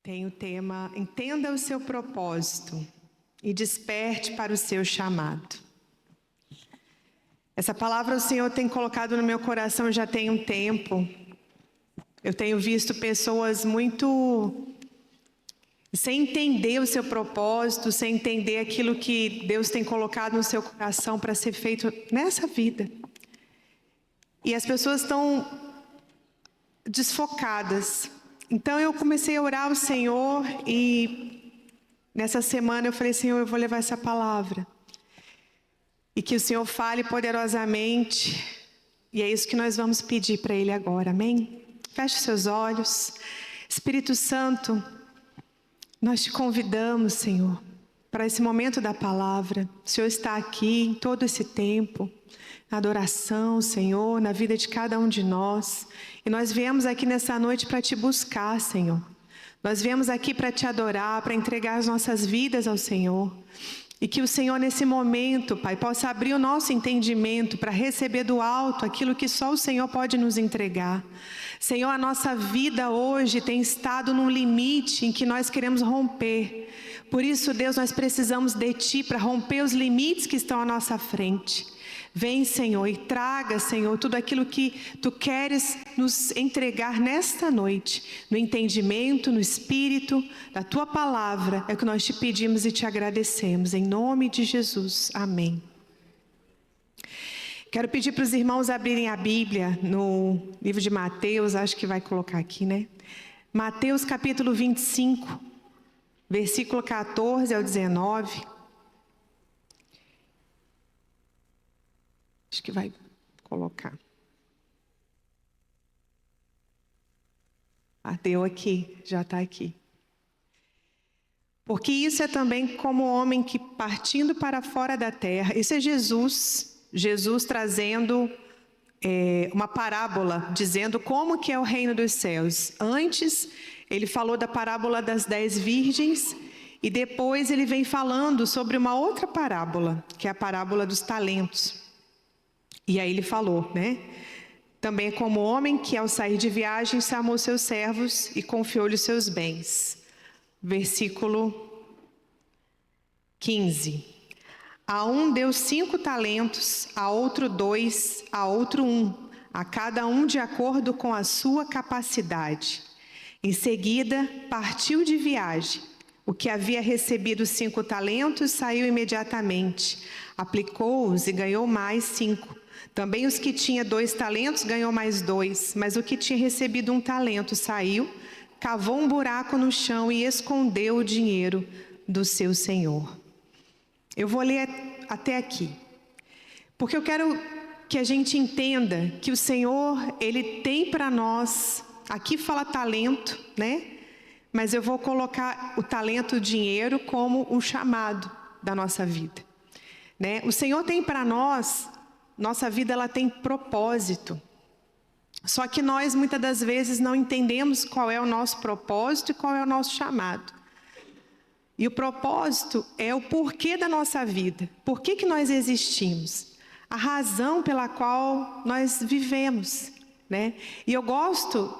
Tem o tema Entenda o seu propósito e desperte para o seu chamado. Essa palavra o Senhor tem colocado no meu coração já tem um tempo. Eu tenho visto pessoas muito sem entender o seu propósito, sem entender aquilo que Deus tem colocado no seu coração para ser feito nessa vida. E as pessoas estão desfocadas. Então eu comecei a orar ao Senhor e nessa semana eu falei, Senhor, eu vou levar essa palavra. E que o Senhor fale poderosamente. E é isso que nós vamos pedir para Ele agora, amém? Feche os seus olhos. Espírito Santo, nós te convidamos, Senhor, para esse momento da palavra. O Senhor está aqui em todo esse tempo, na adoração, Senhor, na vida de cada um de nós. E nós viemos aqui nessa noite para te buscar, Senhor. Nós viemos aqui para te adorar, para entregar as nossas vidas ao Senhor. E que o Senhor, nesse momento, Pai, possa abrir o nosso entendimento para receber do alto aquilo que só o Senhor pode nos entregar. Senhor, a nossa vida hoje tem estado num limite em que nós queremos romper. Por isso, Deus, nós precisamos de Ti para romper os limites que estão à nossa frente. Vem, Senhor, e traga, Senhor, tudo aquilo que Tu queres nos entregar nesta noite, no entendimento, no espírito da Tua palavra, é o que nós te pedimos e te agradecemos, em nome de Jesus, amém. Quero pedir para os irmãos abrirem a Bíblia no livro de Mateus, acho que vai colocar aqui, né? Mateus capítulo 25, versículo 14 ao 19. Acho que vai colocar. Deu aqui, já está aqui. Porque isso é também como o homem que partindo para fora da terra. Isso é Jesus trazendo uma parábola, dizendo como que é o reino dos céus. Antes, ele falou da parábola das 10 virgens. E depois ele vem falando sobre uma outra parábola, que é a parábola dos talentos. E aí ele falou, né? Também como homem que ao sair de viagem chamou seus servos e confiou-lhe os seus bens. Versículo 15. A um deu 5 talentos, a outro 2, a outro 1, a cada um de acordo com a sua capacidade. Em seguida, partiu de viagem. O que havia recebido 5 talentos saiu imediatamente, aplicou-os e ganhou mais 5. Também os que tinha 2 talentos ganhou mais 2, mas o que tinha recebido 1 talento saiu, cavou um buraco no chão e escondeu o dinheiro do seu senhor. Eu vou ler até aqui, porque eu quero que a gente entenda que o Senhor, Ele tem para nós, aqui fala talento, né? Mas eu vou colocar o talento, o dinheiro, como o chamado da nossa vida, né? O Senhor tem para nós, nossa vida ela tem propósito. Só que nós muitas das vezes não entendemos qual é o nosso propósito e qual é o nosso chamado. E o propósito é o porquê da nossa vida. Por que nós existimos? A razão pela qual nós vivemos, né? E eu gosto,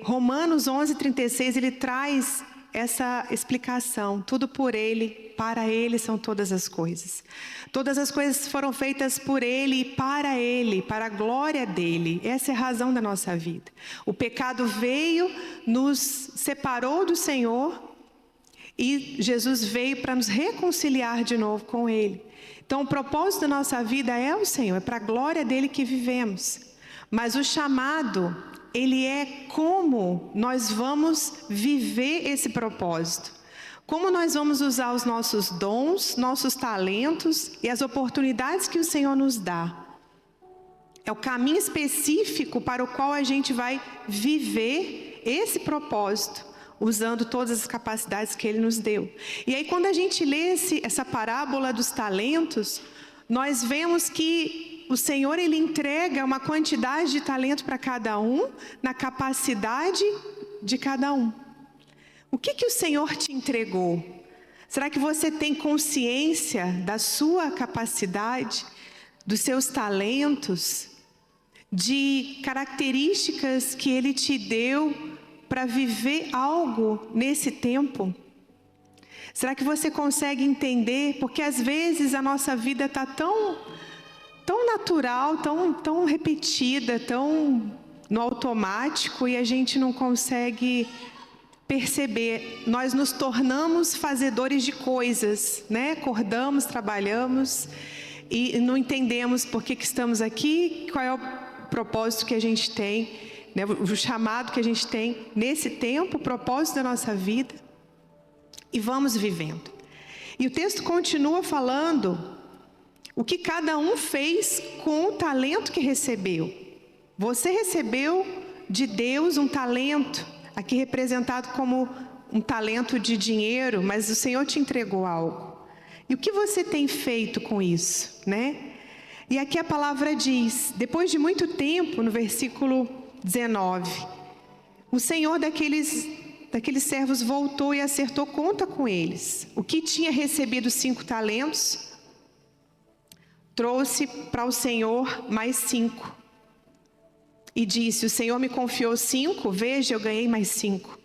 Romanos 11:36, ele traz essa explicação. Tudo por Ele, para Ele são todas as coisas. Todas as coisas foram feitas por Ele e para a glória dEle. Essa é a razão da nossa vida. O pecado veio, nos separou do Senhor e Jesus veio para nos reconciliar de novo com Ele. Então o propósito da nossa vida é o Senhor, é para a glória dEle que vivemos. Mas o chamado, ele é como nós vamos viver esse propósito. Como nós vamos usar os nossos dons, nossos talentos e as oportunidades que o Senhor nos dá. É o caminho específico para o qual a gente vai viver esse propósito, usando todas as capacidades que Ele nos deu. E aí quando a gente lê essa parábola dos talentos, nós vemos que o Senhor, Ele entrega uma quantidade de talento para cada um, na capacidade de cada um. O que o Senhor te entregou? Será que você tem consciência da sua capacidade, dos seus talentos, de características que Ele te deu para viver algo nesse tempo? Será que você consegue entender? Porque às vezes a nossa vida está tão natural, tão repetida, tão no automático, e a gente não consegue perceber. Nós nos tornamos fazedores de coisas, né? Acordamos, trabalhamos e não entendemos por que estamos aqui, qual é o propósito que a gente tem, né? O chamado que a gente tem nesse tempo, o propósito da nossa vida, e vamos vivendo. E o texto continua falando o que cada um fez com o talento que recebeu. Você recebeu de Deus um talento, aqui representado como um talento de dinheiro, mas o Senhor te entregou algo. E o que você tem feito com isso, né? E aqui a palavra diz, depois de muito tempo, no versículo 19, o Senhor daqueles servos voltou e acertou conta com eles. O que tinha recebido 5 talentos, trouxe para o Senhor mais 5. E disse, o Senhor me confiou 5, veja, eu ganhei mais 5.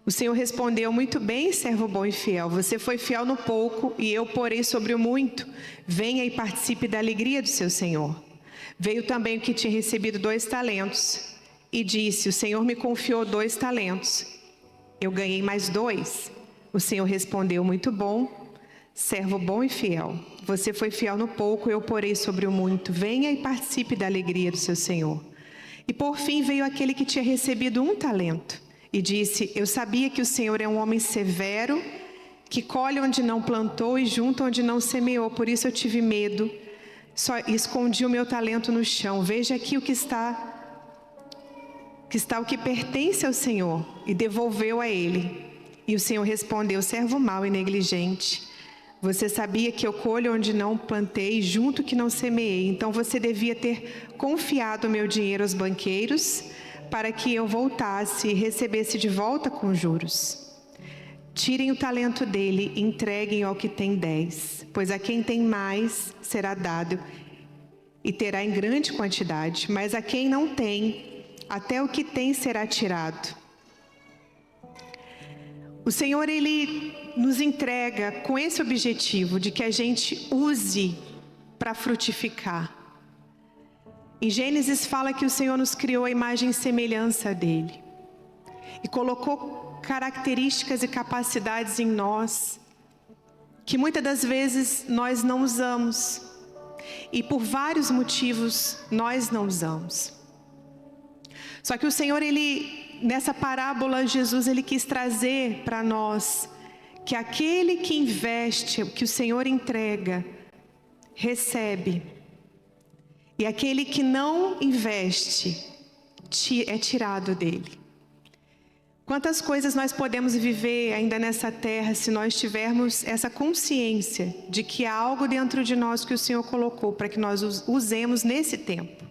O Senhor respondeu, muito bem, servo bom e fiel. Você foi fiel no pouco e eu porei sobre o muito. Venha e participe da alegria do seu Senhor. Veio também o que tinha recebido 2 talentos. E disse, o Senhor me confiou 2 talentos. Eu ganhei mais 2. O Senhor respondeu, muito bom, servo bom e fiel. Você foi fiel no pouco, eu porei sobre o muito. Venha e participe da alegria do seu Senhor. E por fim veio aquele que tinha recebido 1 talento. E disse, eu sabia que o Senhor é um homem severo, que colhe onde não plantou e junta onde não semeou. Por isso eu tive medo, só escondi o meu talento no chão. Veja aqui o que está o que pertence ao Senhor. E devolveu a ele. E o Senhor respondeu, servo mau e negligente. Você sabia que eu colho onde não plantei, junto que não semeei. Então você devia ter confiado o meu dinheiro aos banqueiros, para que eu voltasse e recebesse de volta com juros. Tirem o talento dele e entreguem ao que tem 10, pois a quem tem mais será dado e terá em grande quantidade, mas a quem não tem, até o que tem será tirado. O Senhor, Ele nos entrega com esse objetivo de que a gente use para frutificar. Em Gênesis fala que o Senhor nos criou a imagem e semelhança dele. E colocou características e capacidades em nós, que muitas das vezes nós não usamos. E por vários motivos nós não usamos. Só que o Senhor, nessa parábola, Jesus, Ele quis trazer para nós que aquele que investe, que o Senhor entrega, recebe. E aquele que não investe, é tirado dele. Quantas coisas nós podemos viver ainda nessa terra se nós tivermos essa consciência de que há algo dentro de nós que o Senhor colocou para que nós usemos nesse tempo.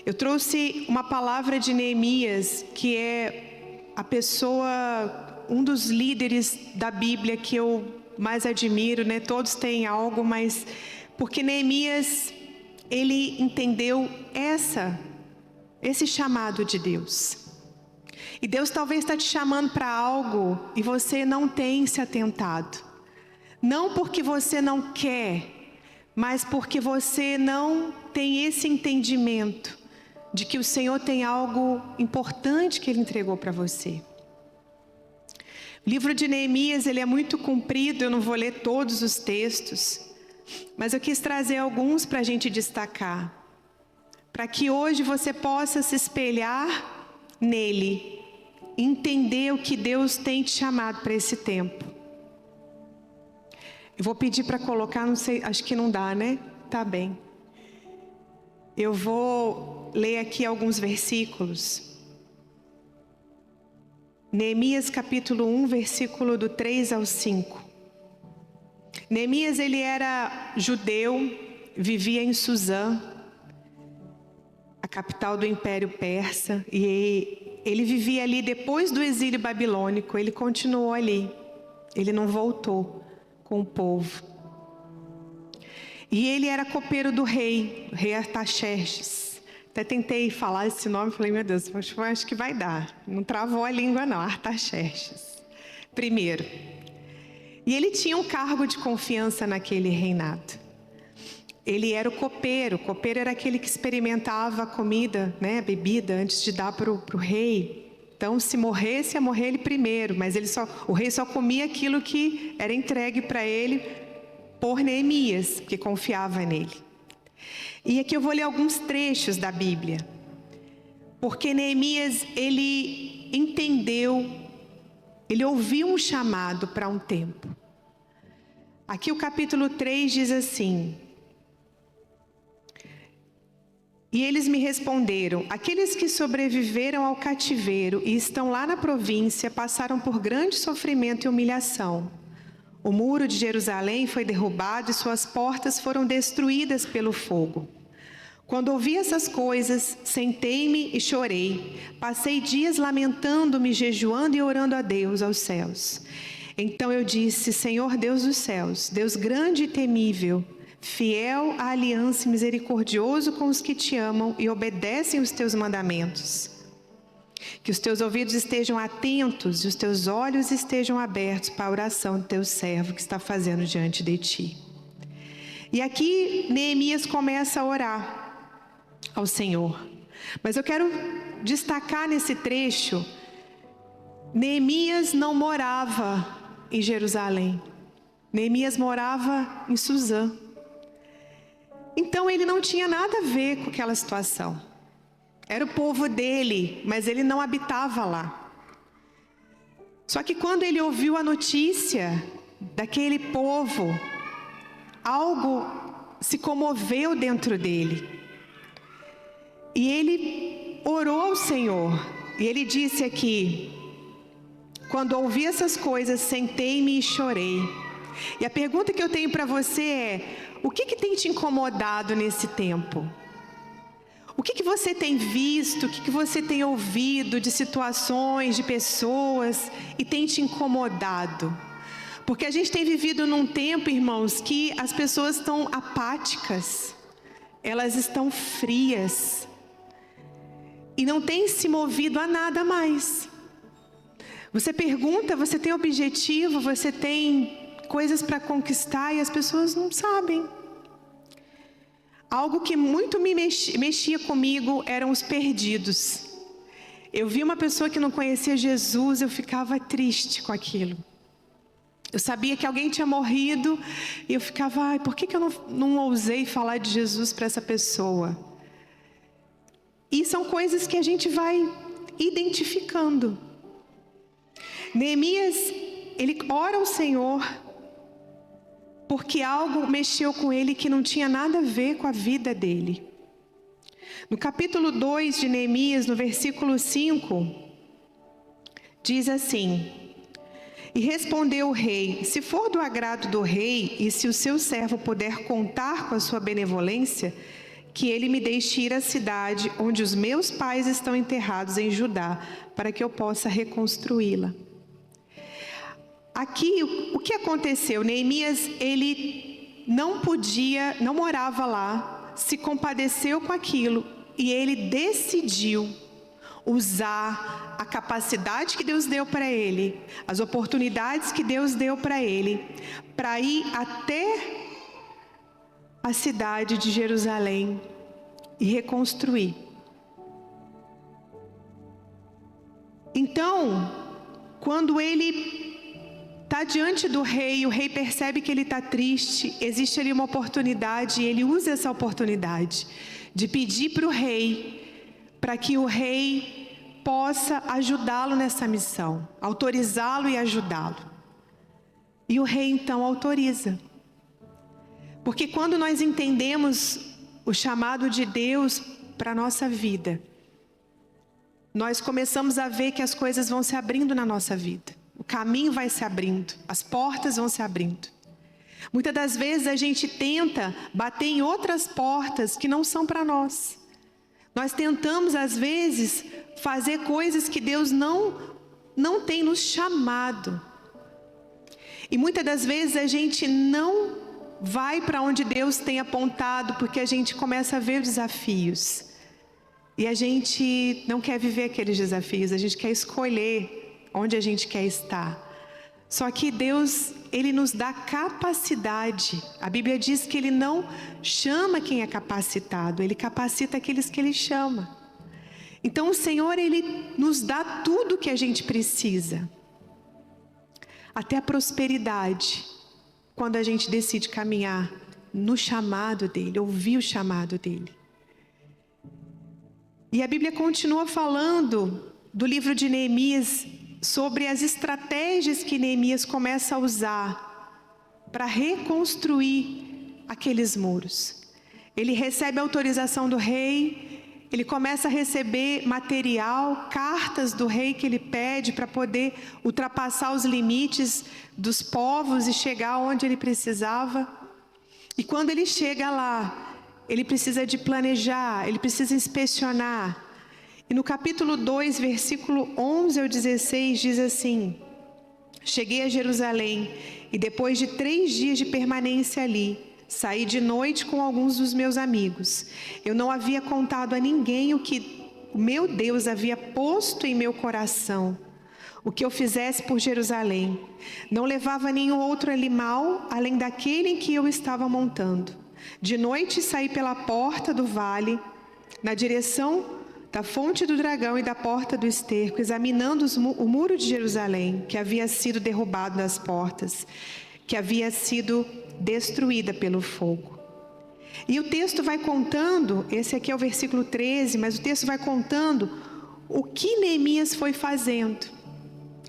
Eu trouxe uma palavra de Neemias, que é a pessoa, um dos líderes da Bíblia que eu mais admiro, né? Todos têm algo, mas porque Neemias, ele entendeu esse chamado de Deus. E Deus talvez está te chamando para algo e você não tem se atentado. Não porque você não quer, mas porque você não tem esse entendimento de que o Senhor tem algo importante que Ele entregou para você. O livro de Neemias, ele é muito comprido, eu não vou ler todos os textos, mas eu quis trazer alguns para a gente destacar, para que hoje você possa se espelhar nele, entender o que Deus tem te chamado para esse tempo. Eu vou pedir para colocar, não sei, acho que não dá, né? Tá bem. Eu vou ler aqui alguns versículos. Neemias capítulo 1, versículo do 3 ao 5. Neemias, ele era judeu, vivia em Suzã, a capital do Império Persa, e ele vivia ali depois do exílio babilônico. Ele continuou ali, ele não voltou com o povo. E ele era copeiro do rei Artaxerxes. Até tentei falar esse nome, falei, meu Deus, acho que vai dar. Não travou a língua não, Artaxerxes. Primeiro. E ele tinha um cargo de confiança naquele reinado. Ele era o copeiro. O copeiro era aquele que experimentava a comida, né, a bebida, antes de dar para o rei. Então, se morresse, ia morrer ele primeiro. Mas o rei só comia aquilo que era entregue para ele por Neemias, que confiava nele. E aqui eu vou ler alguns trechos da Bíblia. Porque Neemias, ele entendeu, ele ouviu um chamado para um tempo. Aqui o capítulo 3 diz assim: e eles me responderam: aqueles que sobreviveram ao cativeiro e estão lá na província passaram por grande sofrimento e humilhação. O muro de Jerusalém foi derrubado e suas portas foram destruídas pelo fogo. Quando ouvi essas coisas, sentei-me e chorei. Passei dias lamentando-me, jejuando e orando a Deus, aos céus. Então eu disse: Senhor Deus dos céus, Deus grande e temível, fiel à aliança e misericordioso com os que te amam e obedecem os teus mandamentos. Que os teus ouvidos estejam atentos e os teus olhos estejam abertos para a oração do teu servo que está fazendo diante de ti. E aqui Neemias começa a orar ao Senhor. Mas eu quero destacar nesse trecho, Neemias não morava em Jerusalém. Neemias morava em Suzã. Então ele não tinha nada a ver com aquela situação. Era o povo dele, mas ele não habitava lá. Só que quando ele ouviu a notícia daquele povo, algo se comoveu dentro dele. E ele orou ao Senhor. E ele disse aqui: quando ouvi essas coisas, sentei-me e chorei. E a pergunta que eu tenho para você é: o que tem te incomodado nesse tempo? O que você tem visto, o que você tem ouvido de situações, de pessoas e tem te incomodado? Porque a gente tem vivido num tempo, irmãos, que as pessoas estão apáticas, elas estão frias e não têm se movido a nada mais. Você pergunta, você tem objetivo, você tem coisas para conquistar e as pessoas não sabem. Algo que muito me mexia comigo eram os perdidos. Eu vi uma pessoa que não conhecia Jesus, eu ficava triste com aquilo. Eu sabia que alguém tinha morrido e eu ficava: ai, por que eu não ousei falar de Jesus para essa pessoa? E são coisas que a gente vai identificando. Neemias, ele ora ao Senhor, porque algo mexeu com ele que não tinha nada a ver com a vida dele. No capítulo 2 de Neemias, no versículo 5, diz assim: e respondeu o rei: se for do agrado do rei, e se o seu servo puder contar com a sua benevolência, que ele me deixe ir à cidade onde os meus pais estão enterrados em Judá, para que eu possa reconstruí-la. Aqui, o que aconteceu? Neemias, ele não morava lá, se compadeceu com aquilo e ele decidiu usar a capacidade que Deus deu para ele, as oportunidades que Deus deu para ele, para ir até a cidade de Jerusalém e reconstruir. Então, quando ele está diante do rei, o rei percebe que ele está triste, existe ali uma oportunidade, e ele usa essa oportunidade de pedir para o rei, para que o rei possa ajudá-lo nessa missão, autorizá-lo e ajudá-lo. E o rei então autoriza. Porque quando nós entendemos o chamado de Deus para a nossa vida, nós começamos a ver que as coisas vão se abrindo na nossa vida. O caminho vai se abrindo, as portas vão se abrindo. Muitas das vezes a gente tenta bater em outras portas que não são para nós. Nós tentamos, às vezes, fazer coisas que Deus não tem nos chamado. E muitas das vezes a gente não vai para onde Deus tem apontado, porque a gente começa a ver desafios. E a gente não quer viver aqueles desafios, a gente quer escolher onde a gente quer estar. Só que Deus, Ele nos dá capacidade. A Bíblia diz que Ele não chama quem é capacitado, Ele capacita aqueles que Ele chama. Então o Senhor, Ele nos dá tudo que a gente precisa. Até a prosperidade, quando a gente decide caminhar no chamado dEle, ouvir o chamado dEle. E a Bíblia continua falando do livro de Neemias, sobre as estratégias que Neemias começa a usar para reconstruir aqueles muros. Ele recebe a autorização do rei, ele começa a receber material, cartas do rei que ele pede para poder ultrapassar os limites dos povos e chegar onde ele precisava. E quando ele chega lá, ele precisa de planejar, ele precisa inspecionar. E no capítulo 2, versículo 11 ao 16, diz assim: cheguei a Jerusalém, e depois de 3 dias de permanência ali, saí de noite com alguns dos meus amigos. Eu não havia contado a ninguém o que o meu Deus havia posto em meu coração, o que eu fizesse por Jerusalém. Não levava nenhum outro animal, além daquele em que eu estava montando. De noite saí pela porta do vale, na direção da fonte do dragão e da porta do esterco, examinando o muro de Jerusalém, que havia sido derrubado das portas, que havia sido destruída pelo fogo. E o texto vai contando, esse aqui é o versículo 13, mas o texto vai contando o que Neemias foi fazendo.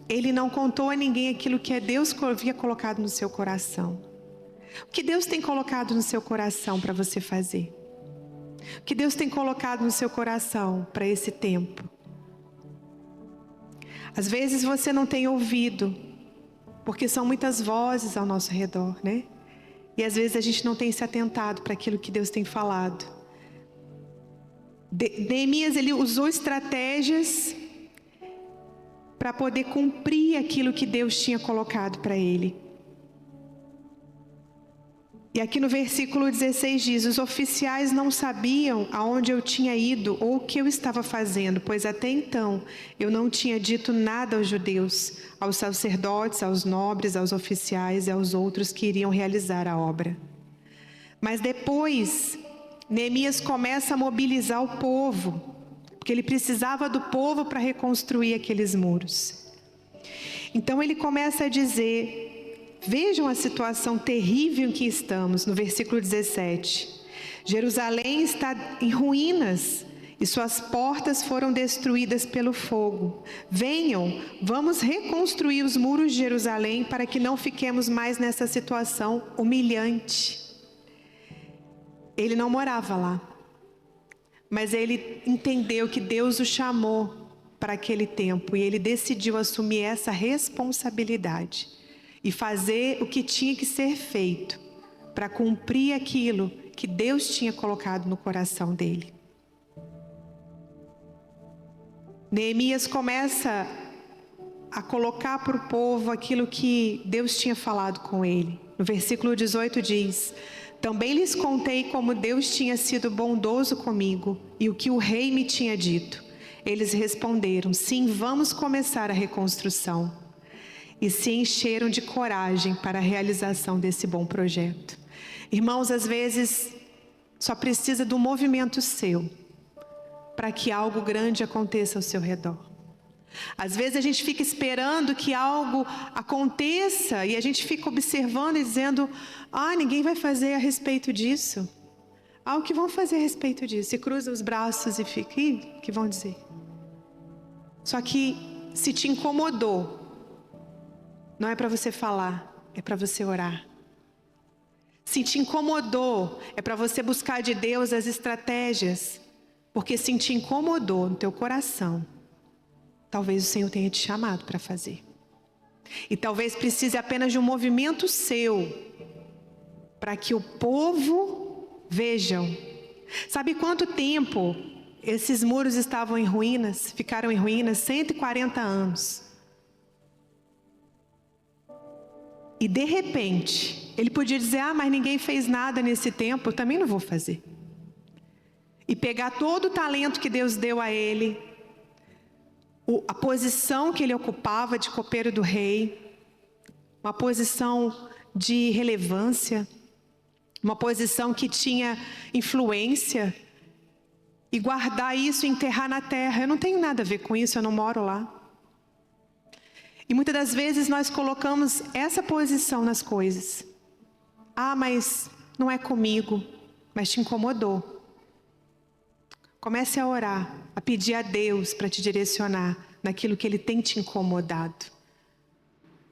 Ele não contou a ninguém aquilo que Deus havia colocado no seu coração. O que Deus tem colocado no seu coração para você fazer? O que Deus tem colocado no seu coração para esse tempo? Às vezes você não tem ouvido, porque são muitas vozes ao nosso redor, né? E às vezes a gente não tem se atentado para aquilo que Deus tem falado. Neemias, ele usou estratégias para poder cumprir aquilo que Deus tinha colocado para ele. E aqui no versículo 16 diz: os oficiais não sabiam aonde eu tinha ido ou o que eu estava fazendo, pois até então eu não tinha dito nada aos judeus, aos sacerdotes, aos nobres, aos oficiais e aos outros que iriam realizar a obra. Mas depois, Neemias começa a mobilizar o povo, porque ele precisava do povo para reconstruir aqueles muros. Então ele começa a dizer: vejam a situação terrível em que estamos, no versículo 17. Jerusalém está em ruínas e suas portas foram destruídas pelo fogo. Venham, vamos reconstruir os muros de Jerusalém para que não fiquemos mais nessa situação humilhante. Ele não morava lá, mas ele entendeu que Deus o chamou para aquele tempo e ele decidiu assumir essa responsabilidade e fazer o que tinha que ser feito para cumprir aquilo que Deus tinha colocado no coração dele. Neemias começa a colocar para o povo aquilo que Deus tinha falado com ele. No versículo 18 diz: também lhes contei como Deus tinha sido bondoso comigo e o que o rei me tinha dito. Eles responderam: sim, vamos começar a reconstrução. E se encheram de coragem para a realização desse bom projeto. Irmãos, às vezes só precisa do movimento seu para que algo grande aconteça ao seu redor. Às vezes a gente fica esperando que algo aconteça e a gente fica observando e dizendo: ninguém vai fazer a respeito disso. O que vão fazer a respeito disso? E cruza os braços e fica: o que vão dizer? Só que se te incomodou, não é para você falar, é para você orar. Se te incomodou, é para você buscar de Deus as estratégias. Porque se te incomodou no teu coração, talvez o Senhor tenha te chamado para fazer. E talvez precise apenas de um movimento seu, para que o povo vejam. Sabe quanto tempo esses muros estavam em ruínas? Ficaram em ruínas 140 anos. E de repente, ele podia dizer: mas ninguém fez nada nesse tempo, eu também não vou fazer. e pegar todo o talento que Deus deu a ele, a posição que ele ocupava de copeiro do rei, uma posição de relevância, uma posição que tinha influência, e guardar isso e enterrar na terra. Eu não tenho nada a ver com isso, eu não moro lá. E muitas das vezes nós colocamos essa posição nas coisas. Ah, mas não é comigo, mas te incomodou. Comece a orar, a pedir a Deus para te direcionar naquilo que Ele tem te incomodado.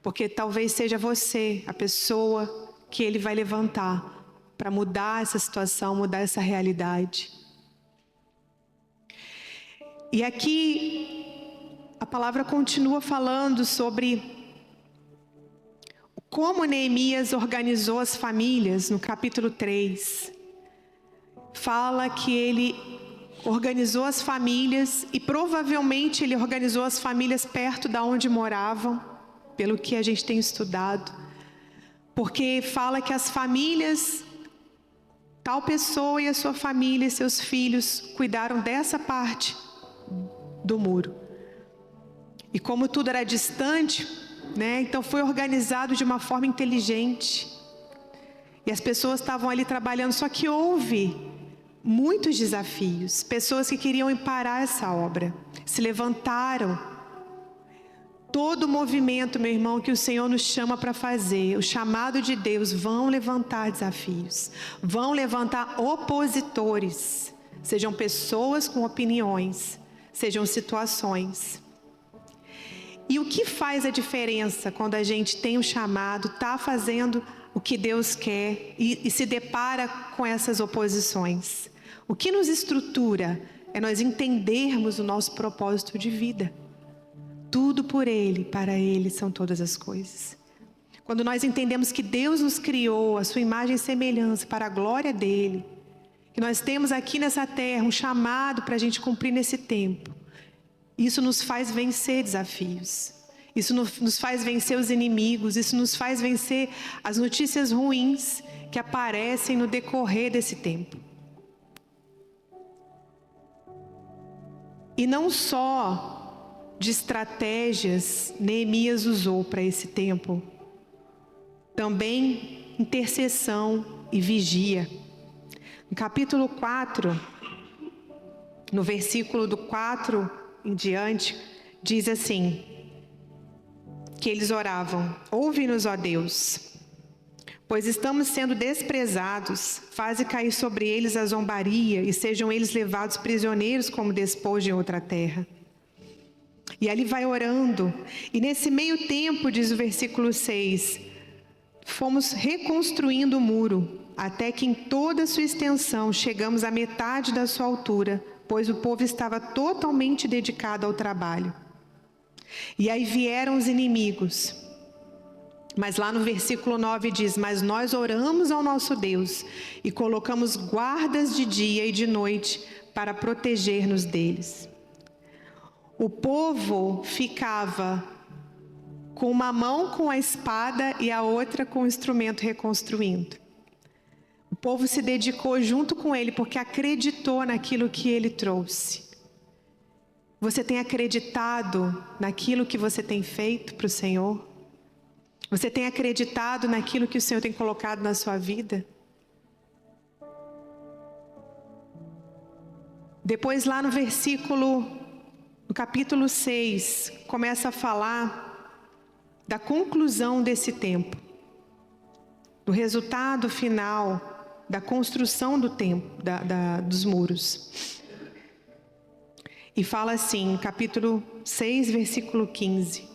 Porque talvez seja você a pessoa que Ele vai levantar para mudar essa situação, mudar essa realidade. E aqui a palavra continua falando sobre como Neemias organizou as famílias no capítulo 3. Fala que ele organizou as famílias e provavelmente ele organizou as famílias perto da onde moravam, pelo que a gente tem estudado. Porque fala que as famílias, tal pessoa e a sua família e seus filhos cuidaram dessa parte do muro. E como tudo era distante, né, então foi organizado de uma forma inteligente. E as pessoas estavam ali trabalhando, só que houve muitos desafios. Pessoas que queriam parar essa obra, se levantaram. Todo o movimento, meu irmão, que o Senhor nos chama para fazer, o chamado de Deus, vão levantar desafios, vão levantar opositores, sejam pessoas com opiniões, sejam situações. E o que faz a diferença quando a gente tem um chamado, está fazendo o que Deus quer e se depara com essas oposições? O que nos estrutura é nós entendermos o nosso propósito de vida. Tudo por Ele, para Ele são todas as coisas. Quando nós entendemos que Deus nos criou, a sua imagem e semelhança, para a glória dEle, que nós temos aqui nessa terra um chamado para a gente cumprir nesse tempo, isso nos faz vencer desafios. Isso nos faz vencer os inimigos, isso nos faz vencer as notícias ruins que aparecem no decorrer desse tempo. E não só de estratégias Neemias usou para esse tempo, também intercessão e vigia. No capítulo 4, no versículo do 4 em diante, diz assim, que eles oravam: ouve-nos, ó Deus, pois estamos sendo desprezados, faze cair sobre eles a zombaria e sejam eles levados prisioneiros como despojo em outra terra. E ali vai orando, e nesse meio tempo, diz o versículo 6, fomos reconstruindo o muro, até que em toda a sua extensão chegamos à metade da sua altura, pois o povo estava totalmente dedicado ao trabalho. E aí vieram os inimigos. Mas lá no versículo 9 diz: mas nós oramos ao nosso Deus e colocamos guardas de dia e de noite para proteger-nos deles. O povo ficava com uma mão com a espada e a outra com o instrumento reconstruindo. O povo se dedicou junto com ele porque acreditou naquilo que ele trouxe. Você tem acreditado naquilo que você tem feito para o Senhor? Você tem acreditado naquilo que o Senhor tem colocado na sua vida? Depois lá no capítulo 6, começa a falar da conclusão desse tempo, do resultado final da construção do templo, dos muros. E fala assim, capítulo 6, versículo 15.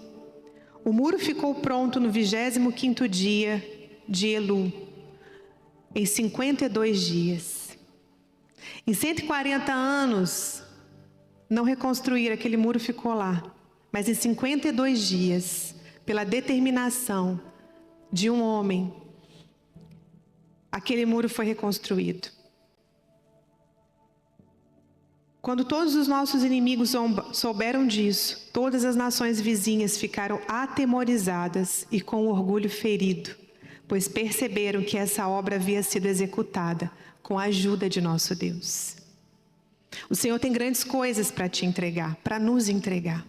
O muro ficou pronto no 25º dia de Elu, em 52 dias. Em 140 anos, não reconstruíram, aquele muro ficou lá. Mas em 52 dias, pela determinação de um homem, aquele muro foi reconstruído. Quando todos os nossos inimigos souberam disso, todas as nações vizinhas ficaram atemorizadas e com orgulho ferido, pois perceberam que essa obra havia sido executada com a ajuda de nosso Deus. O Senhor tem grandes coisas para te entregar, para nos entregar.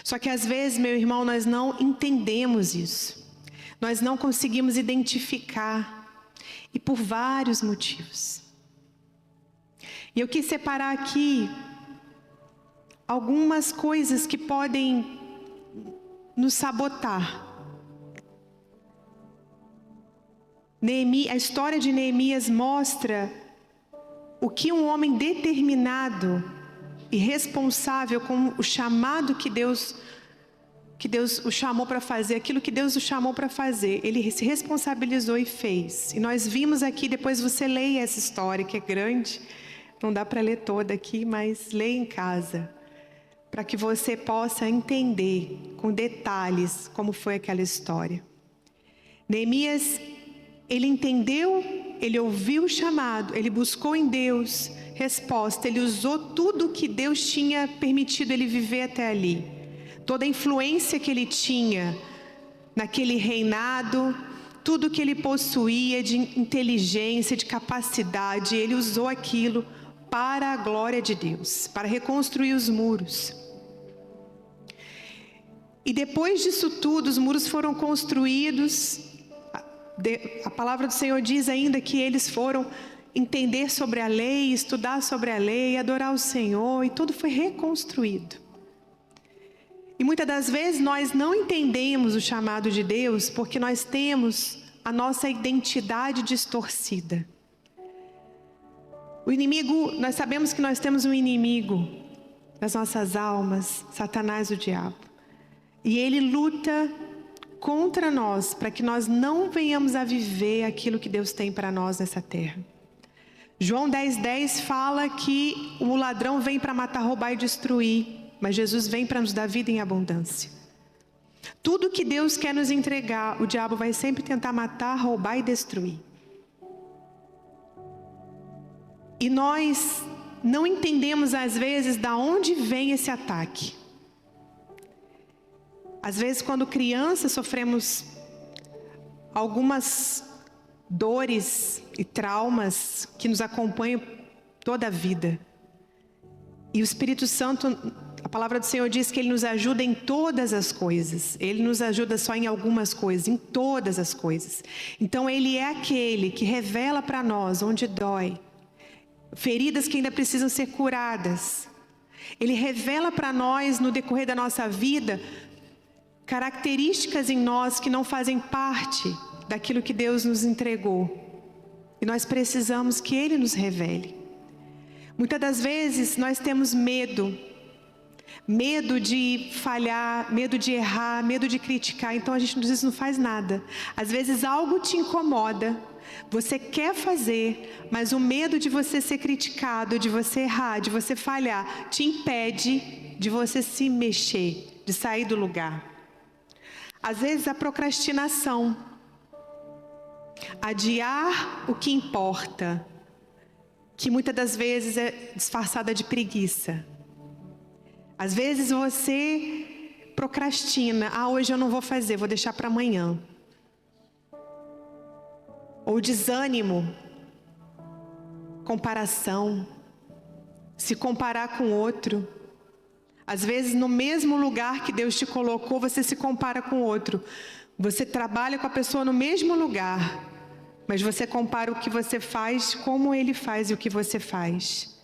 Só que às vezes, meu irmão, nós não entendemos isso. Nós não conseguimos identificar. E por vários motivos. E eu quis separar aqui algumas coisas que podem nos sabotar. A história de Neemias mostra o que um homem determinado e responsável com o chamado que Deus o chamou para fazer, aquilo que Deus o chamou para fazer, ele se responsabilizou e fez. E nós vimos aqui, depois você leia essa história, que é grande, não dá para ler toda aqui, mas leia em casa, para que você possa entender com detalhes como foi aquela história. Neemias, ele entendeu, ele ouviu o chamado, ele buscou em Deus resposta, ele usou tudo que Deus tinha permitido ele viver até ali. Toda a influência que ele tinha naquele reinado, tudo que ele possuía de inteligência, de capacidade, ele usou aquilo para a glória de Deus, para reconstruir os muros. E depois disso tudo, os muros foram construídos. A palavra do Senhor diz ainda que eles foram entender sobre a lei, estudar sobre a lei, adorar o Senhor, e tudo foi reconstruído. E muitas das vezes nós não entendemos o chamado de Deus porque nós temos a nossa identidade distorcida. O inimigo, nós sabemos que nós temos um inimigo nas nossas almas, Satanás, o diabo. E ele luta contra nós para que nós não venhamos a viver aquilo que Deus tem para nós nessa terra. João 10:10 fala que o ladrão vem para matar, roubar e destruir, mas Jesus vem para nos dar vida em abundância. Tudo que Deus quer nos entregar, o diabo vai sempre tentar matar, roubar e destruir. E nós não entendemos às vezes de onde vem esse ataque. Às vezes, quando crianças, sofremos algumas dores e traumas que nos acompanham toda a vida. E o Espírito Santo, a palavra do Senhor diz que Ele nos ajuda em todas as coisas. Ele nos ajuda só em algumas coisas, em todas as coisas. Então Ele é aquele que revela para nós onde dói. Feridas que ainda precisam ser curadas. Ele revela para nós no decorrer da nossa vida características em nós que não fazem parte daquilo que Deus nos entregou. E nós precisamos que Ele nos revele. Muitas das vezes nós temos medo. Medo de falhar, medo de errar, medo de criticar. Então a gente às vezes não faz nada. Às vezes algo te incomoda. Você quer fazer, mas o medo de você ser criticado, de você errar, de você falhar, te impede de você se mexer, de sair do lugar. Às vezes a procrastinação, adiar o que importa, que muitas das vezes é disfarçada de preguiça. Às vezes você procrastina, hoje eu não vou fazer, vou deixar para amanhã. Ou desânimo, comparação, se comparar com outro. Às vezes no mesmo lugar que Deus te colocou, você se compara com outro. Você trabalha com a pessoa no mesmo lugar, mas você compara o que você faz, como ele faz e o que você faz.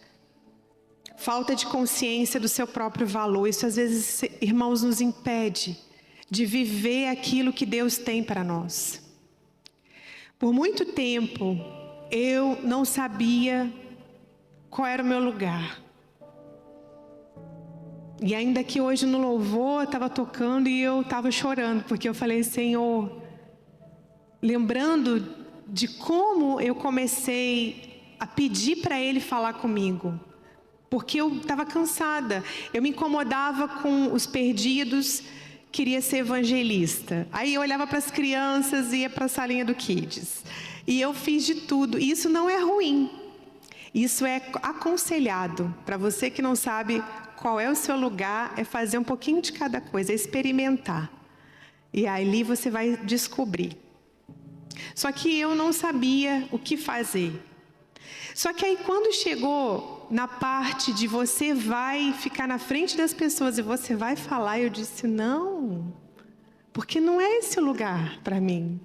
Falta de consciência do seu próprio valor. Isso às vezes, irmãos, nos impede de viver aquilo que Deus tem para nós. Por muito tempo, eu não sabia qual era o meu lugar. E ainda que hoje no louvor, eu estava tocando e eu estava chorando, porque eu falei, Senhor, lembrando de como eu comecei a pedir para Ele falar comigo. Porque eu estava cansada, eu me incomodava com os perdidos, queria ser evangelista. Aí eu olhava para as crianças e ia para a salinha do Kids. E eu fiz de tudo. E isso não é ruim. Isso é aconselhado. Para você que não sabe qual é o seu lugar, é fazer um pouquinho de cada coisa, é experimentar. E ali você vai descobrir. Só que eu não sabia o que fazer. Só que aí quando chegou na parte de você vai ficar na frente das pessoas e você vai falar, eu disse, não, porque não é esse o lugar para mim.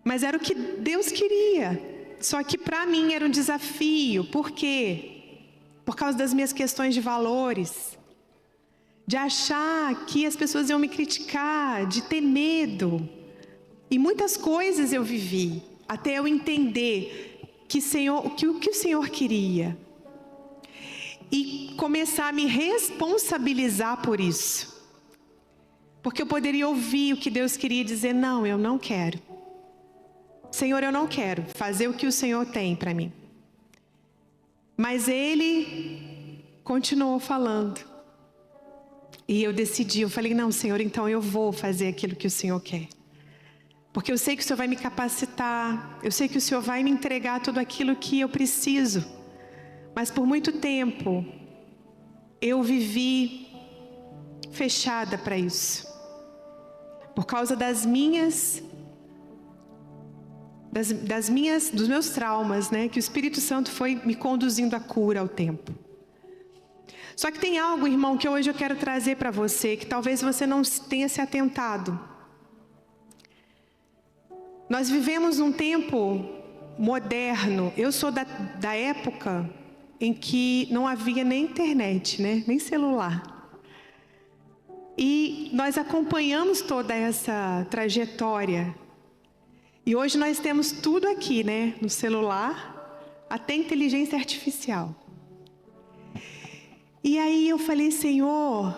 Mas era o que Deus queria. Só que para mim era um desafio. Por quê? Por causa das minhas questões de valores. De achar que as pessoas iam me criticar, de ter medo. E muitas coisas eu vivi, até eu entender que o que o Senhor queria. E começar a me responsabilizar por isso. Porque eu poderia ouvir o que Deus queria e dizer, não, eu não quero. Senhor, eu não quero fazer o que o Senhor tem para mim. Mas Ele continuou falando. E eu decidi, eu falei, não, Senhor, então eu vou fazer aquilo que o Senhor quer. Porque eu sei que o Senhor vai me capacitar, eu sei que o Senhor vai me entregar tudo aquilo que eu preciso. Mas por muito tempo, eu vivi fechada para isso. Por causa dos meus traumas, né? Que o Espírito Santo foi me conduzindo à cura ao tempo. Só que tem algo, irmão, que hoje eu quero trazer para você, que talvez você não tenha se atentado. Nós vivemos num tempo moderno. Eu sou da época em que não havia nem internet, né? Nem celular. E nós acompanhamos toda essa trajetória. E hoje nós temos tudo aqui, né? No celular, até inteligência artificial. E aí eu falei, Senhor,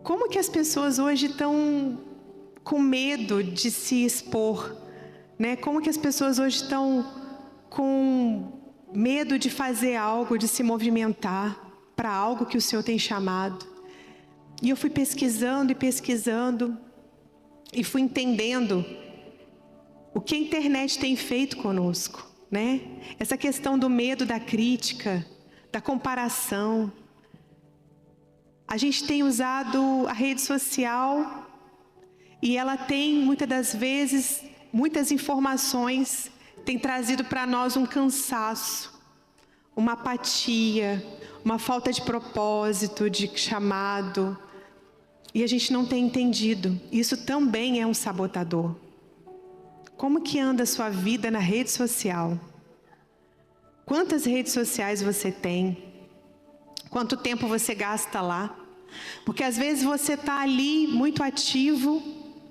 como que as pessoas hoje estão com medo de se expor, né? Como que as pessoas hoje estão com medo de fazer algo, de se movimentar para algo que o Senhor tem chamado? E eu fui pesquisando e fui entendendo o que a internet tem feito conosco, né? Essa questão do medo da crítica, da comparação. A gente tem usado a rede social e ela tem, muitas das vezes, muitas informações, tem trazido para nós um cansaço, uma apatia, uma falta de propósito, de chamado. E a gente não tem entendido. Isso também é um sabotador. Como que anda a sua vida na rede social? Quantas redes sociais você tem? Quanto tempo você gasta lá? Porque às vezes você está ali muito ativo,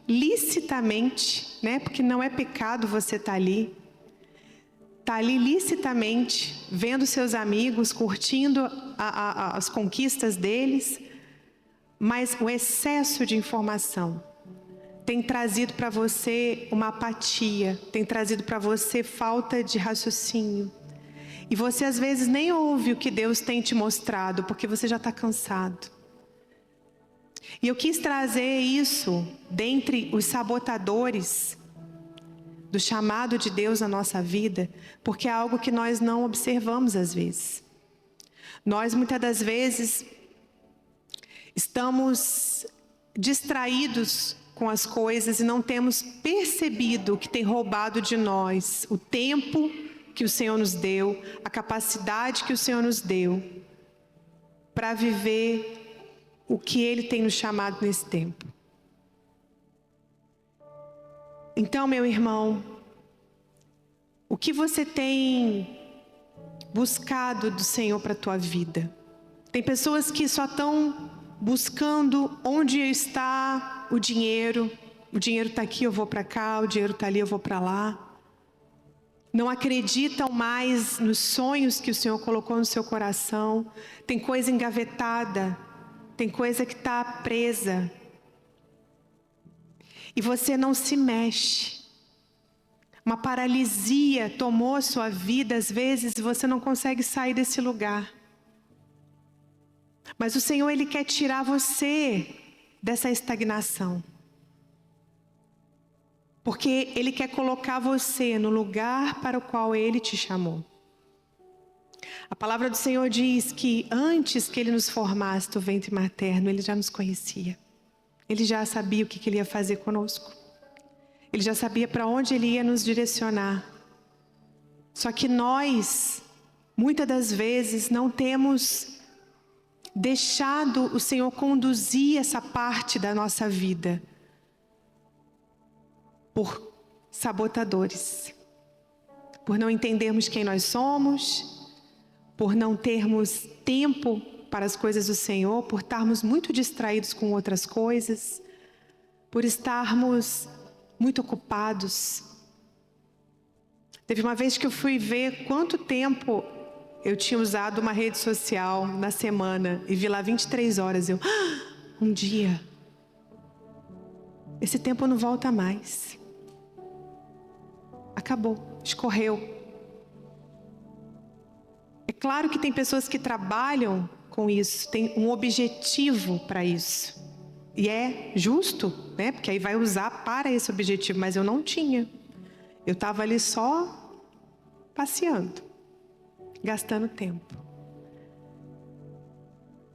licitamente, né? Porque não é pecado você estar ali. Está ali licitamente, vendo seus amigos, curtindo as conquistas deles. Mas o excesso de informação tem trazido para você uma apatia, tem trazido para você falta de raciocínio. E você às vezes nem ouve o que Deus tem te mostrado, porque você já está cansado. E eu quis trazer isso dentre os sabotadores do chamado de Deus na nossa vida, porque é algo que nós não observamos às vezes. Nós muitas das vezes estamos distraídos com as coisas e não temos percebido o que tem roubado de nós, o tempo que o Senhor nos deu, a capacidade que o Senhor nos deu para viver o que Ele tem nos chamado nesse tempo. Então, meu irmão, o que você tem buscado do Senhor para a tua vida? Tem pessoas que só estão buscando onde está o dinheiro está aqui, eu vou para cá, o dinheiro está ali, eu vou para lá. Não acreditam mais nos sonhos que o Senhor colocou no seu coração. Tem coisa engavetada, tem coisa que está presa. E você não se mexe. Uma paralisia tomou a sua vida, às vezes você não consegue sair desse lugar. Mas o Senhor, Ele quer tirar você dessa estagnação. Porque Ele quer colocar você no lugar para o qual Ele te chamou. A palavra do Senhor diz que antes que Ele nos formasse do ventre materno, Ele já nos conhecia. Ele já sabia o que Ele ia fazer conosco. Ele já sabia para onde Ele ia nos direcionar. Só que nós, Muitas das vezes não temos deixado o Senhor conduzir essa parte da nossa vida por sabotadores, por não entendermos quem nós somos, por não termos tempo para as coisas do Senhor, por estarmos muito distraídos com outras coisas, por estarmos muito ocupados. Teve uma vez que eu fui ver quanto tempo eu tinha usado uma rede social na semana e vi lá 23 horas. Um dia. Esse tempo não volta mais. Acabou, escorreu. É claro que tem pessoas que trabalham com isso, tem um objetivo para isso. E é justo, né? Porque aí vai usar para esse objetivo, mas eu não tinha. Eu estava ali só passeando, gastando tempo.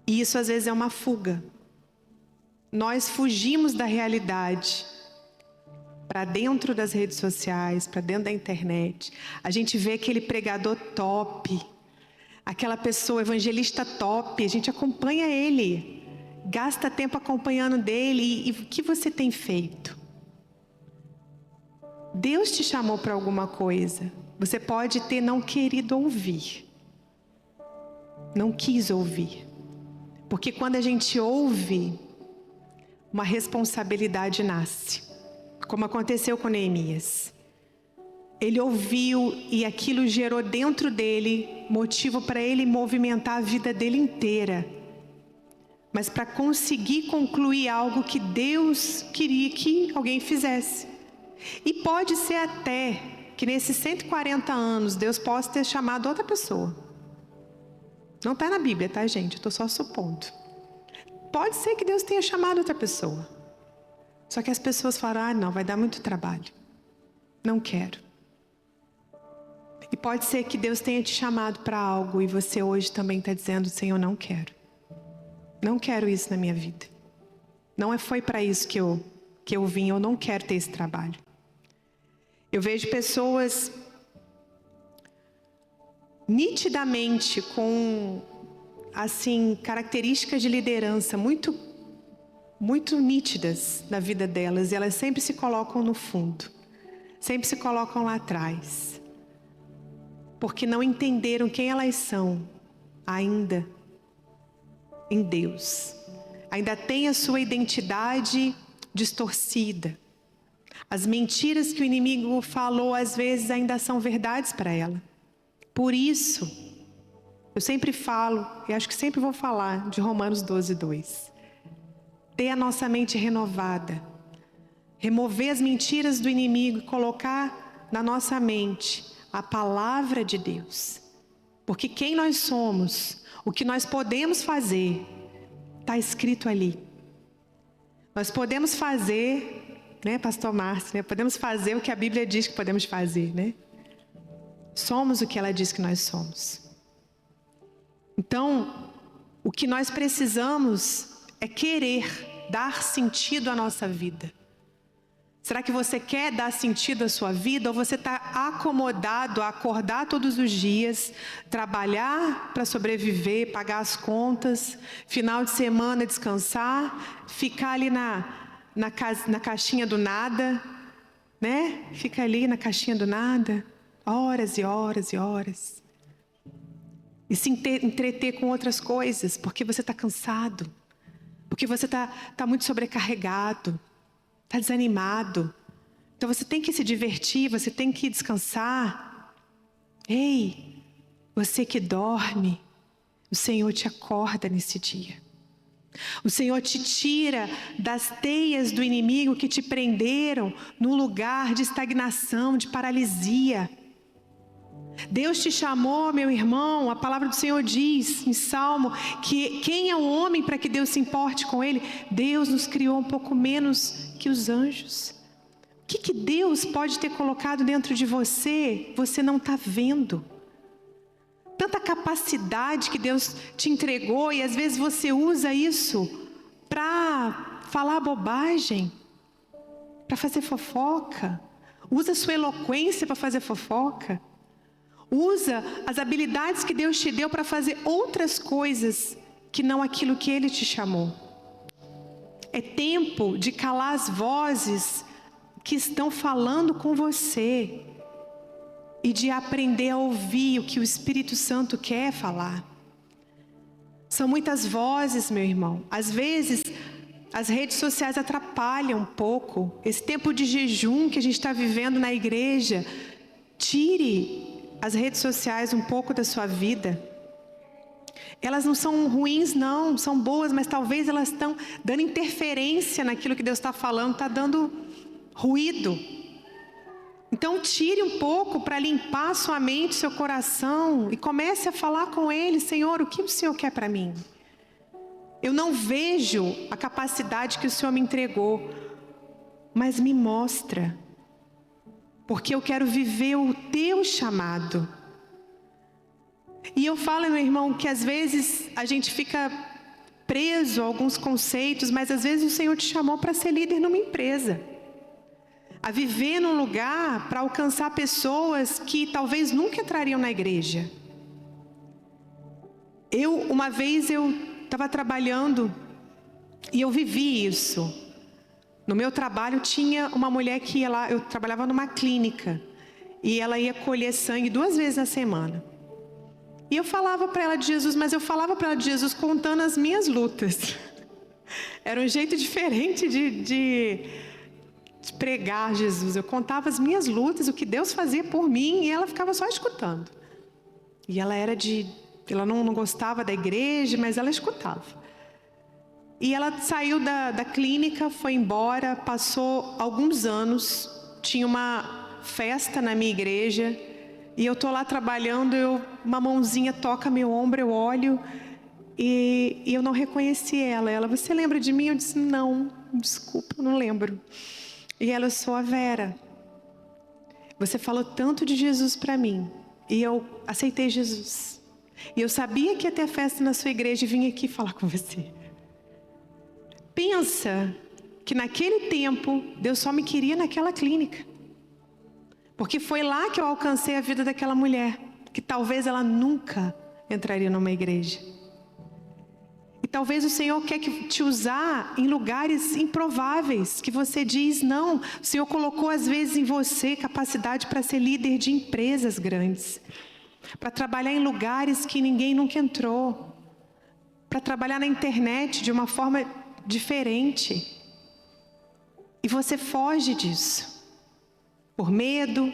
E isso às vezes é uma fuga. Nós fugimos da realidade para dentro das redes sociais, para dentro da internet. A gente vê aquele pregador top, aquela pessoa evangelista top, a gente acompanha ele, gasta tempo acompanhando dele. E o que você tem feito? Deus te chamou para alguma coisa. Você pode ter não querido ouvir, não quis ouvir, porque quando a gente ouve, uma responsabilidade nasce, como aconteceu com Neemias. Ele ouviu e aquilo gerou dentro dele motivo para ele movimentar a vida dele inteira, mas para conseguir concluir algo que Deus queria que alguém fizesse. E pode ser até que nesses 140 anos Deus possa ter chamado outra pessoa. Não está na Bíblia, tá, gente? Eu estou só supondo. Pode ser que Deus tenha chamado outra pessoa. Só que as pessoas falaram, não, vai dar muito trabalho. Não quero. E pode ser que Deus tenha te chamado para algo e você hoje também está dizendo, Senhor, não quero. Não quero isso na minha vida. Não foi para isso que eu vim, eu não quero ter esse trabalho. Eu vejo pessoas nitidamente com, assim, características de liderança muito nítidas na vida delas. E elas sempre se colocam no fundo. Sempre se colocam lá atrás. Porque não entenderam quem elas são ainda em Deus. Ainda tem a sua identidade distorcida. As mentiras que o inimigo falou, às vezes, ainda são verdades para ela. Por isso, eu sempre falo, e acho que sempre vou falar, de Romanos 12:2. Ter a nossa mente renovada. Remover as mentiras do inimigo e colocar na nossa mente a palavra de Deus. Porque quem nós somos, o que nós podemos fazer, está escrito ali. Nós podemos fazer... né, Pastor Márcio, né? Podemos fazer o que a Bíblia diz que podemos fazer, né? Somos o que ela diz que nós somos. Então, o que nós precisamos é querer dar sentido à nossa vida. Será que você quer dar sentido à sua vida ou você está acomodado a acordar todos os dias, trabalhar para sobreviver, pagar as contas, final de semana descansar, ficar ali na caixinha do nada, né? Fica ali na caixinha do nada, horas e horas e horas. E se entreter com outras coisas, porque você está cansado, porque você está muito sobrecarregado, está desanimado. Então você tem que se divertir, você tem que descansar. Ei, você que dorme, o Senhor te acorda nesse dia. O Senhor te tira das teias do inimigo que te prenderam no lugar de estagnação, de paralisia. Deus te chamou, meu irmão, a palavra do Senhor diz em Salmo, que quem é o homem para que Deus se importe com ele? Deus nos criou um pouco menos que os anjos. O que Deus pode ter colocado dentro de você, você não está vendo? Tanta capacidade que Deus te entregou e às vezes você usa isso para falar bobagem, para fazer fofoca. Usa sua eloquência para fazer fofoca. Usa as habilidades que Deus te deu para fazer outras coisas que não aquilo que Ele te chamou. É tempo de calar as vozes que estão falando com você e de aprender a ouvir o que o Espírito Santo quer falar. São muitas vozes, meu irmão. Às vezes, as redes sociais atrapalham um pouco. Esse tempo de jejum que a gente está vivendo na igreja, tire as redes sociais um pouco da sua vida. Elas não são ruins, não, são boas, mas talvez elas estão dando interferência naquilo que Deus está falando, está dando ruído. Então tire um pouco para limpar sua mente, seu coração, e comece a falar com Ele: Senhor, o que o Senhor quer para mim? Eu não vejo a capacidade que o Senhor me entregou, mas me mostra, porque eu quero viver o teu chamado. E eu falo, meu irmão, que às vezes a gente fica preso a alguns conceitos, mas às vezes o Senhor te chamou para ser líder numa empresa, a viver num lugar para alcançar pessoas que talvez nunca entrariam na igreja. Uma vez eu estava trabalhando e eu vivi isso. No meu trabalho tinha uma mulher que ia lá, eu trabalhava numa clínica, e ela ia colher sangue 2 vezes na semana. E eu falava para ela de Jesus, mas eu falava para ela de Jesus contando as minhas lutas. Era um jeito diferente de pregar Jesus. Eu contava as minhas lutas, o que Deus fazia por mim, e ela ficava só escutando. E ela não gostava da igreja, mas ela escutava. E ela saiu da clínica, foi embora, passou alguns anos, tinha uma festa na minha igreja, e eu estou lá trabalhando, uma mãozinha toca meu ombro, eu olho, e eu não reconheci ela. Ela: você lembra de mim? Eu disse: não, desculpa, eu não lembro. E ela: eu sou a Vera. Você falou tanto de Jesus para mim, e eu aceitei Jesus. E eu sabia que ia ter festa na sua igreja e vim aqui falar com você. Pensa que naquele tempo, Deus só me queria naquela clínica. Porque foi lá que eu alcancei a vida daquela mulher, que talvez ela nunca entraria numa igreja. E talvez o Senhor quer te usar em lugares improváveis, que você diz não. O Senhor colocou às vezes em você capacidade para ser líder de empresas grandes, para trabalhar em lugares que ninguém nunca entrou, para trabalhar na internet de uma forma diferente. E você foge disso. Por medo,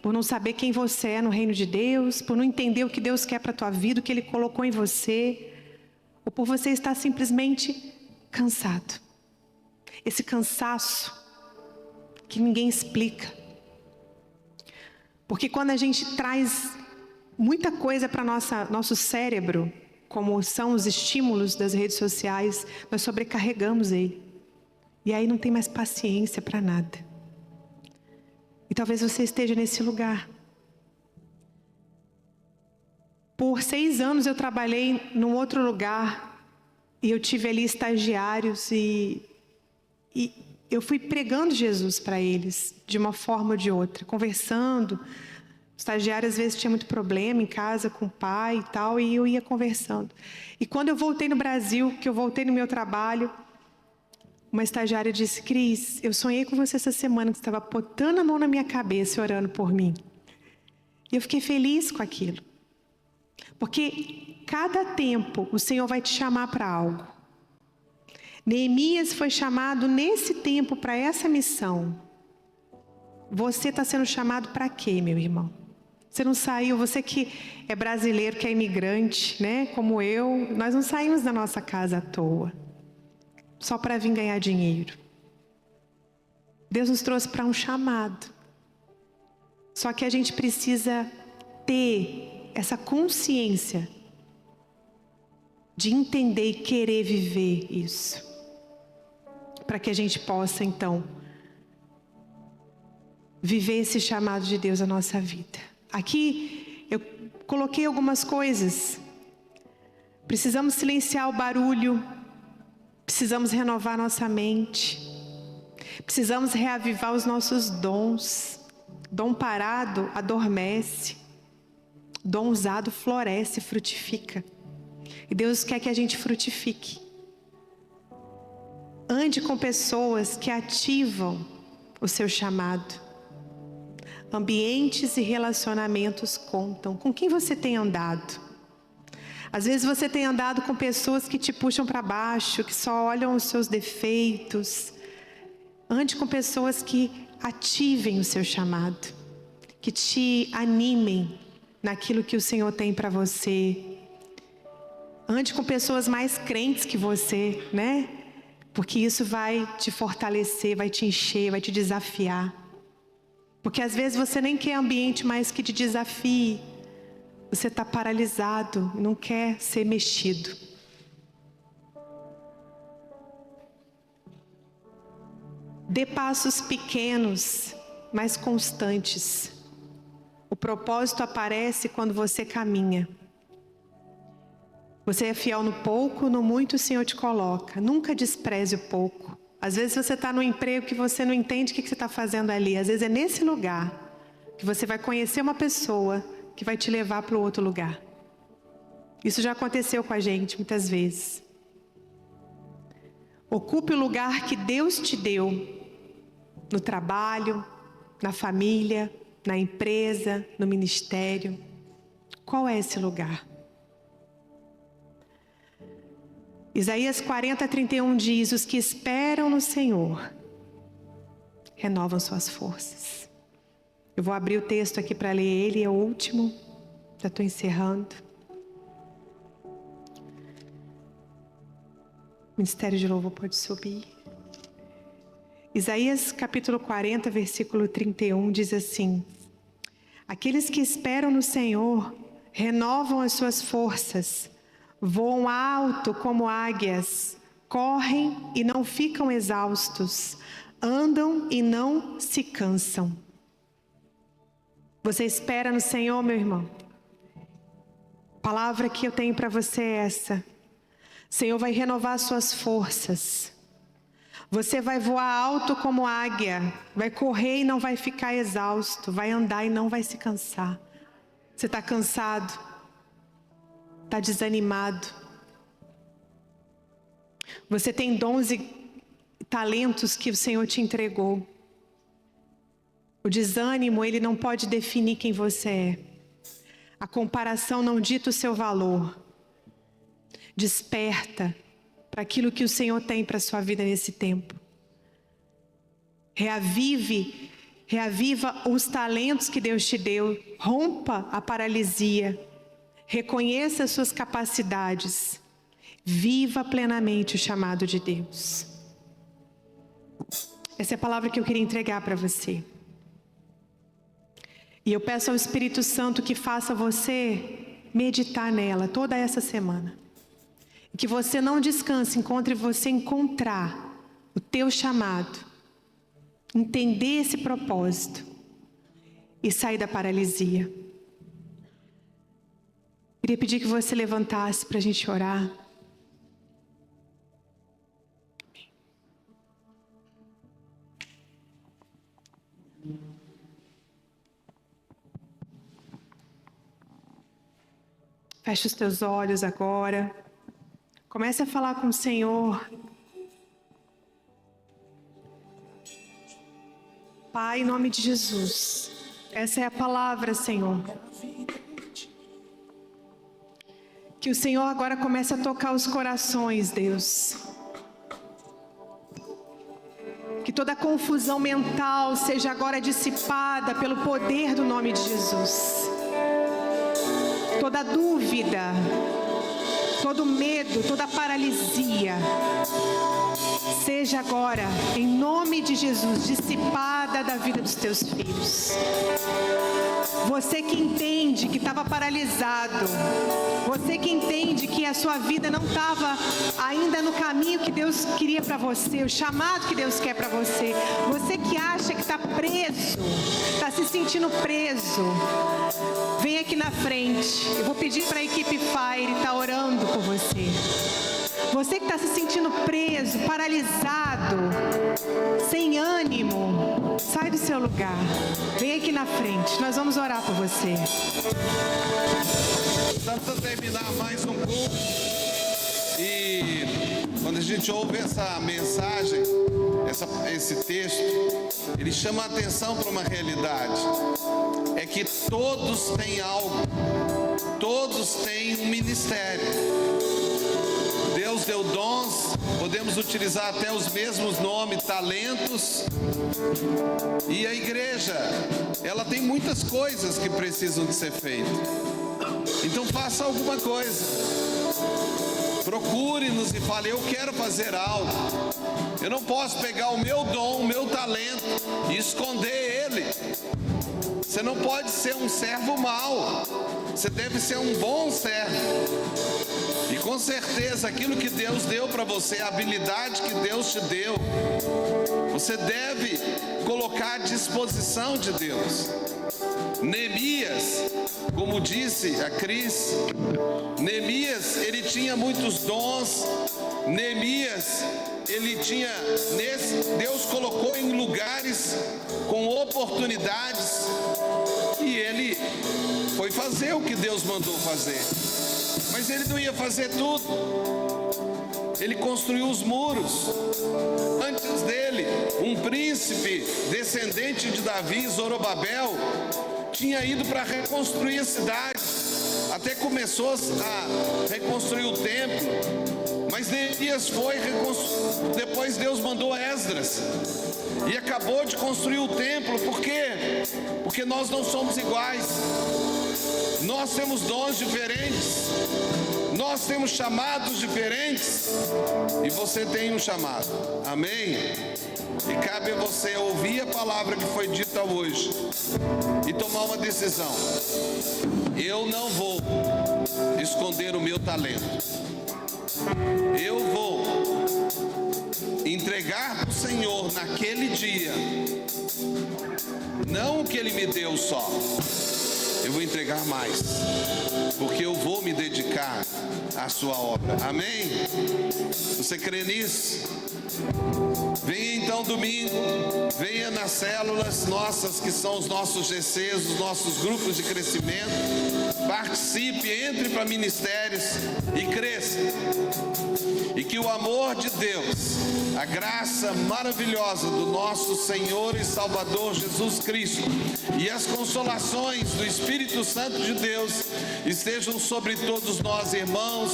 por não saber quem você é no reino de Deus, por não entender o que Deus quer para a tua vida, o que Ele colocou em você, ou por você estar simplesmente cansado. Esse cansaço que ninguém explica. Porque quando a gente traz muita coisa para nosso cérebro, como são os estímulos das redes sociais, nós sobrecarregamos ele. E aí não tem mais paciência para nada. E talvez você esteja nesse lugar. Por 6 anos eu trabalhei num outro lugar, e eu tive ali estagiários, e eu fui pregando Jesus para eles, de uma forma ou de outra, conversando. O estagiário às vezes tinha muito problema em casa com o pai e tal, e eu ia conversando. E quando eu voltei no Brasil, que eu voltei no meu trabalho, uma estagiária disse: Cris, eu sonhei com você essa semana, que você estava botando a mão na minha cabeça e orando por mim. E eu fiquei feliz com aquilo. Porque cada tempo o Senhor vai te chamar para algo. Neemias foi chamado nesse tempo para essa missão. Você está sendo chamado para quê, meu irmão? Você não saiu, você que é brasileiro, que é imigrante, né? Como eu, nós não saímos da nossa casa à toa, só para vir ganhar dinheiro. Deus nos trouxe para um chamado. Só que a gente precisa ter essa consciência de entender e querer viver isso, para que a gente possa, então, viver esse chamado de Deus na nossa vida. Aqui eu coloquei algumas coisas. Precisamos silenciar o barulho. Precisamos renovar nossa mente. Precisamos reavivar os nossos dons. Dom parado adormece. Dom usado floresce, frutifica. E Deus quer que a gente frutifique. Ande com pessoas que ativam o seu chamado. Ambientes e relacionamentos contam. Com quem você tem andado? Às vezes você tem andado com pessoas que te puxam para baixo, que só olham os seus defeitos. Ande com pessoas que ativem o seu chamado, que te animem naquilo que o Senhor tem para você. Ande com pessoas mais crentes que você, né? Porque isso vai te fortalecer, vai te encher, vai te desafiar. Porque às vezes você nem quer ambiente mais que te desafie. Você está paralisado, não quer ser mexido. Dê passos pequenos, mas constantes. O propósito aparece quando você caminha. Você é fiel no pouco, no muito o Senhor te coloca. Nunca despreze o pouco. Às vezes você está no emprego que você não entende o que você está fazendo ali. Às vezes é nesse lugar que você vai conhecer uma pessoa que vai te levar para o outro lugar. Isso já aconteceu com a gente muitas vezes. Ocupe o lugar que Deus te deu. No trabalho, na família, na empresa, no ministério. Qual é esse lugar? Isaías 40:31 diz: os que esperam no Senhor renovam suas forças. Eu vou abrir o texto aqui para ler ele, é o último, já estou encerrando. O Ministério de Louvor pode subir. Isaías capítulo 40, versículo 31 diz assim: aqueles que esperam no Senhor renovam as suas forças, voam alto como águias, correm e não ficam exaustos, andam e não se cansam. Você espera no Senhor, meu irmão? A palavra que eu tenho para você é essa: o Senhor vai renovar suas forças. Você vai voar alto como águia, vai correr e não vai ficar exausto, vai andar e não vai se cansar. Você está cansado? Está desanimado? Você tem dons e talentos que o Senhor te entregou. O desânimo, ele não pode definir quem você é. A comparação não dita o seu valor. Desperta para aquilo que o Senhor tem para a sua vida nesse tempo. Reaviva os talentos que Deus te deu. Rompa a paralisia. Reconheça as suas capacidades. Viva plenamente o chamado de Deus. Essa é a palavra que eu queria entregar para você. E eu peço ao Espírito Santo que faça você meditar nela toda essa semana. Que você não descanse, encontre você encontrar o teu chamado, entender esse propósito e sair da paralisia. Queria pedir que você levantasse para a gente orar. Feche os teus olhos agora. Comece a falar com o Senhor. Pai, em nome de Jesus, essa é a palavra, Senhor. Que o Senhor agora comece a tocar os corações, Deus. Que toda confusão mental seja agora dissipada pelo poder do nome de Jesus. Toda dúvida, todo medo, toda paralisia, seja agora, em nome de Jesus, dissipada da vida dos teus filhos. Você que entende que estava paralisado, você que entende que a sua vida não estava ainda no caminho que Deus queria para você, o chamado que Deus quer para você, você que acha que está preso, está se sentindo preso, vem aqui na frente. Eu vou pedir para a equipe Fire estar orando por você. Você que está se sentindo preso, paralisado, sem ânimo, sai do seu lugar. Vem aqui na frente, nós vamos orar por você. Estamos a terminar mais um culto. E quando a gente ouve essa mensagem, esse texto, ele chama a atenção para uma realidade. É que todos têm algo, todos têm um ministério. Deus deu dons, podemos utilizar até os mesmos nomes, talentos. E a igreja, ela tem muitas coisas que precisam de ser feitas. Então faça alguma coisa. Procure-nos e fale: eu quero fazer algo. Eu não posso pegar o meu dom, o meu talento e esconder ele. Você não pode ser um servo mau. Você deve ser um bom servo. E com certeza aquilo que Deus deu para você, a habilidade que Deus te deu, você deve colocar à disposição de Deus. Neemias, como disse a Cris, Neemias, ele tinha muitos dons. Neemias, ele tinha, Deus colocou em lugares com oportunidades e ele foi fazer o que Deus mandou fazer. Mas ele não ia fazer tudo. Ele construiu os muros. Antes dele, um príncipe descendente de Davi, Zorobabel, tinha ido para reconstruir a cidade. Até começou a reconstruir o templo. Mas Neemias foi reconstruir. Depois Deus mandou Esdras e acabou de construir o templo. Por quê? Porque nós não somos iguais. Nós temos dons diferentes. Nós temos chamados diferentes. E você tem um chamado. Amém? E cabe a você ouvir a palavra que foi dita hoje e tomar uma decisão. Eu não vou esconder o meu talento. Eu vou entregar para o Senhor naquele dia, não o que Ele me deu só. Eu vou entregar mais, porque eu vou me dedicar à sua obra. Amém? Você crê nisso? Venha então domingo, venha nas células nossas, que são os nossos GCs, os nossos grupos de crescimento. Participe, entre para ministérios e cresça. E que o amor de Deus, a graça maravilhosa do nosso Senhor e Salvador Jesus Cristo e as consolações do Espírito Santo de Deus estejam sobre todos nós, irmãos,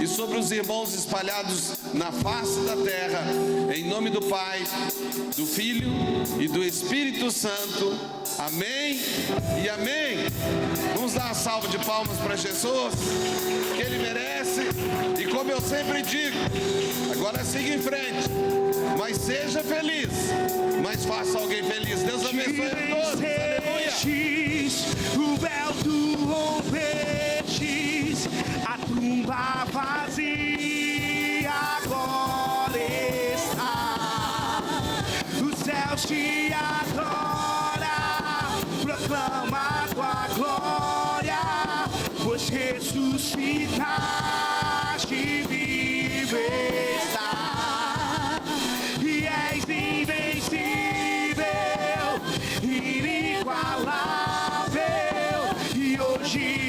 e sobre os irmãos espalhados na face da terra, em nome do Pai, do Filho e do Espírito Santo. Amém e amém. Vamos dar uma salva de palmas para Jesus, que Ele merece. E como eu sempre digo, agora siga em frente, mas seja feliz, mas faça alguém feliz. Deus abençoe a todos. Aleluia. O véu tu rompestes, a tumba vazia agora está. Os céus te adoram, proclama tua glória, pois ressuscitaste, vivo está. E és invencível, inigualável, e hoje